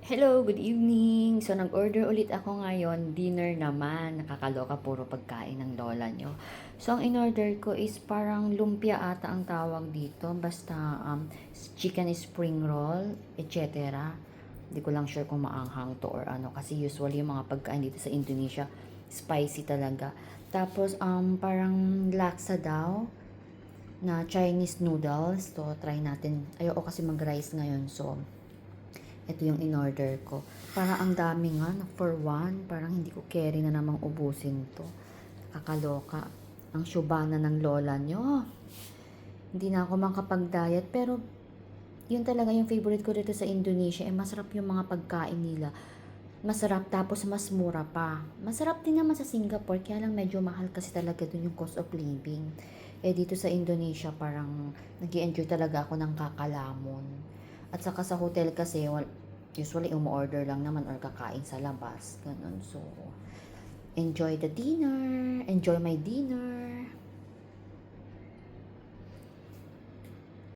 Hello, good evening. So, nag-order ulit ako ngayon. Dinner naman. Nakakaloka, puro pagkain ng lola nyo. So, ang in-order ko is parang lumpia ata ang tawag dito. Basta chicken spring roll, etc. Hindi ko lang sure kung maanghang to or ano. Kasi usually yung mga pagkain dito sa Indonesia, spicy talaga. Tapos, parang laksa daw na Chinese noodles. So, try natin. Ayoko kasi mag-rice ngayon. So, ito yung in-order ko. Parang ang dami nga, for one. Parang hindi ko carry na namang ubusin to. Kakaloka. Ang syubana ng lola nyo. Hindi na ako makapag-diet. Pero, yun talaga yung favorite ko dito sa Indonesia. Masarap yung mga pagkain nila. Masarap tapos mas mura pa. Masarap din naman sa Singapore. Kaya lang medyo mahal kasi talaga dun yung cost of living. Dito sa Indonesia parang nag-i-enjoy talaga ako ng kakalamon. At saka sa hotel kasi, usually umu-order lang naman or kakain sa labas. Ganun. So, enjoy the dinner. Enjoy my dinner.